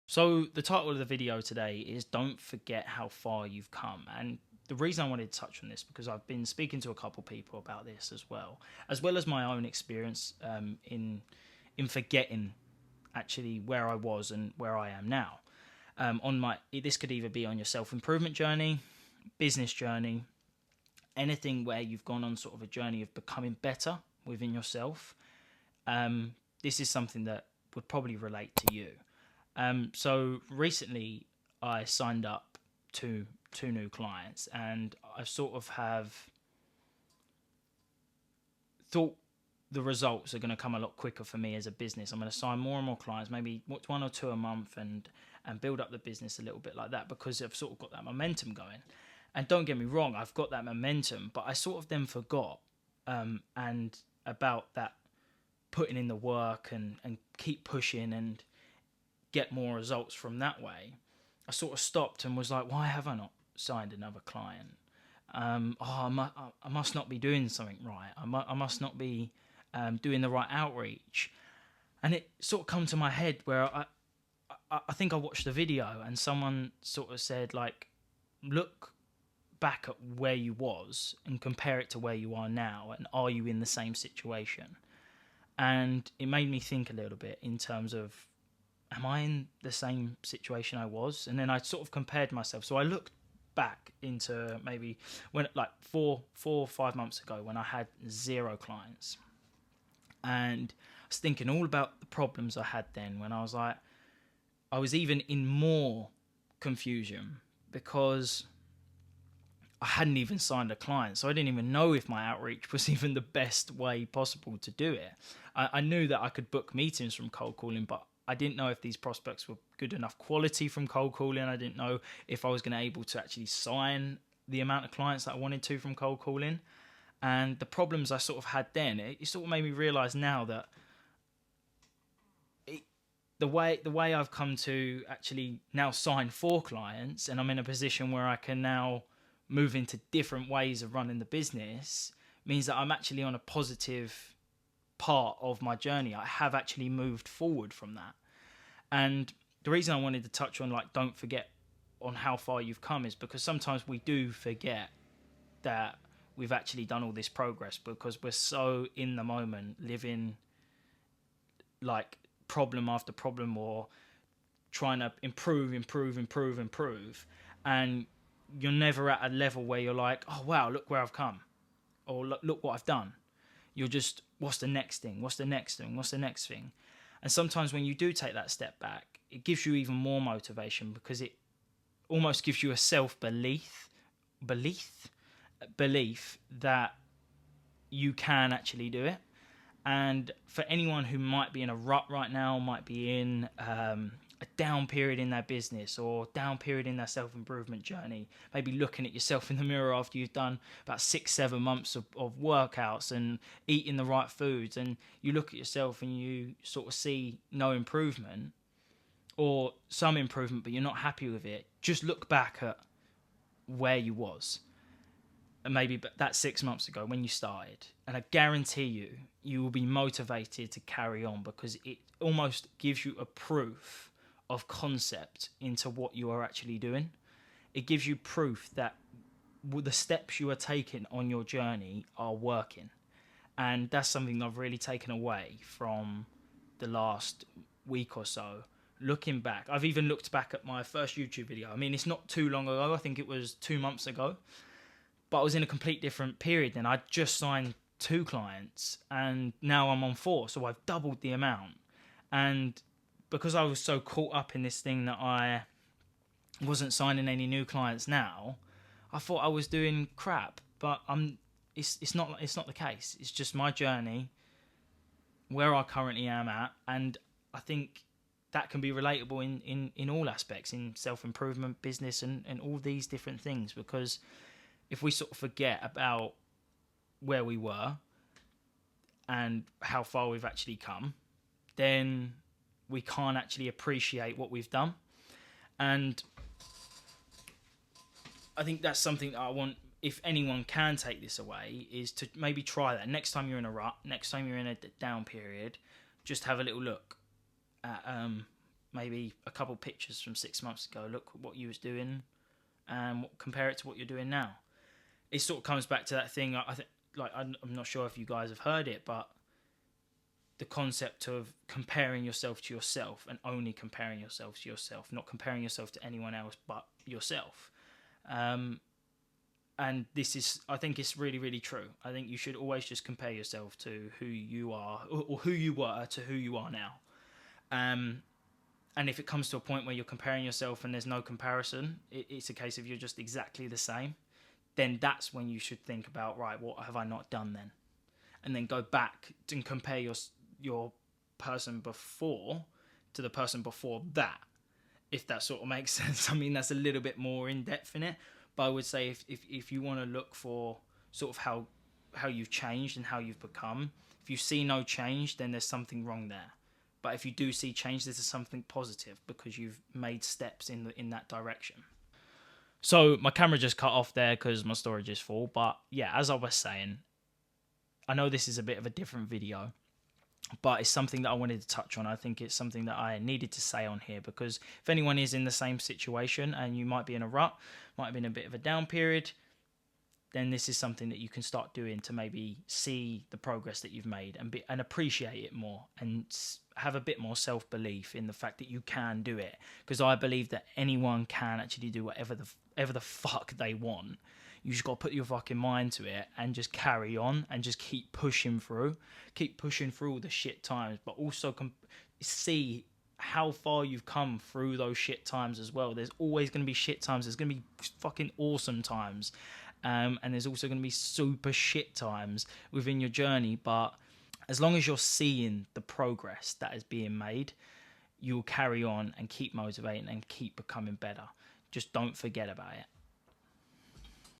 So the title of the video today is "Don't Forget How Far You've Come," and the reason I wanted to touch on this because I've been speaking to a couple people about this as well as my own experience in forgetting actually where I was and where I am now. On my This could either be on your self improvement journey, business journey, anything where you've gone on sort of a journey of becoming better within yourself. This is something that would probably relate to you. So recently, I signed up to two new clients, and I sort of have thought the results are going to come a lot quicker for me as a business. I'm going to sign more and more clients, maybe one or two a month, and build up the business a little bit like that because I've sort of got that momentum going. And don't get me wrong, I've got that momentum, but I sort of then forgot and about that putting in the work and keep pushing and get more results from that way. I sort of stopped and was like, why have I not signed another client? I must not be doing something right. I must not be doing the right outreach. And it sort of come to my head where I think I watched a video and someone sort of said, like, look back at where you was and compare it to where you are now, and are you in the same situation? And it made me think a little bit in terms of, am I in the same situation I was? And then I sort of compared myself. So I looked back into maybe when, like, 4 or 5 months ago, when I had zero clients, and I was thinking all about the problems I had then. When I was like, I was even in more confusion because I hadn't even signed a client, so I didn't even know if my outreach was even the best way possible to do it. I knew that I could book meetings from cold calling, but I didn't know if these prospects were good enough quality from cold calling. I didn't know if I was going to able to actually sign the amount of clients that I wanted to from cold calling. And the problems I sort of had then, it sort of made me realize now that the way I've come to actually now sign 4 clients, and I'm in a position where I can now move into different ways of running the business, means that I'm actually on a positive part of my journey. I have actually moved forward from that. And the reason I wanted to touch on, like, don't forget on how far you've come, is because sometimes we do forget that we've actually done all this progress because we're so in the moment, living like problem after problem, or trying to improve, and you're never at a level where you're like, oh wow, look where I've come, or look what I've done. You're just, what's the next thing? What's the next thing? What's the next thing? And sometimes when you do take that step back, it gives you even more motivation because it almost gives you a belief that you can actually do it. And for anyone who might be in a rut right now, might be in a down period in their business or down period in their self-improvement journey, maybe looking at yourself in the mirror after you've done about 6-7 months of workouts and eating the right foods, and you look at yourself and you sort of see no improvement or some improvement, but you're not happy with it. Just look back at where you was, and maybe that 6 months ago when you started, and I guarantee you will be motivated to carry on because it almost gives you a proof of concept into what you are actually doing. It gives you proof that the steps you are taking on your journey are working. And that's something I've really taken away from the last week or so. Looking back, I've even looked back at my first YouTube video. I mean, it's not too long ago. I think it was 2 months ago. But I was in a complete different period then. I'd just signed 2 clients and now I'm on 4. So I've doubled the amount. And because I was so caught up in this thing that I wasn't signing any new clients now, I thought I was doing crap. But it's not the case. It's just my journey, where I currently am at, and I think that can be relatable in all aspects, in self-improvement, business, and all these different things. Because if we sort of forget about where we were and how far we've actually come, then we can't actually appreciate what we've done. And I think that's something that I want, if anyone can take this away, is to maybe try that. Next time you're in a rut, next time you're in a down period, just have a little look at maybe a couple pictures from 6 months ago. Look what you was doing, and compare it to what you're doing now. It sort of comes back to that thing. I think, like, I'm not sure if you guys have heard it, but the concept of comparing yourself to yourself, and only comparing yourself to yourself, not comparing yourself to anyone else but yourself. And this is, I think it's really, really true. I think you should always just compare yourself to who you are, or who you were to who you are now. And if it comes to a point where you're comparing yourself and there's no comparison, it's a case of you're just exactly the same, then that's when you should think about, right, what have I not done then? And then go back and compare your person before to the person before that, if that sort of makes sense. I mean, that's a little bit more in depth in it, but I would say if you want to look for sort of how you've changed and how you've become, if you see no change, then there's something wrong there. But if you do see change, this is something positive because you've made steps in that direction. So my camera just cut off there because my storage is full. But yeah, as I was saying, I know this is a bit of a different video, but it's something that I wanted to touch on. I think it's something that I needed to say on here because if anyone is in the same situation and you might be in a rut, might have been a bit of a down period, then this is something that you can start doing to maybe see the progress that you've made and appreciate it more, and have a bit more self-belief in the fact that you can do it. Because I believe that anyone can actually do whatever the fuck they want. You just got to put your fucking mind to it and just carry on and just keep pushing through all the shit times, but also see how far you've come through those shit times as well. There's always going to be shit times. There's going to be fucking awesome times. And there's also going to be super shit times within your journey. But as long as you're seeing the progress that is being made, you'll carry on and keep motivating and keep becoming better. Just don't forget about it.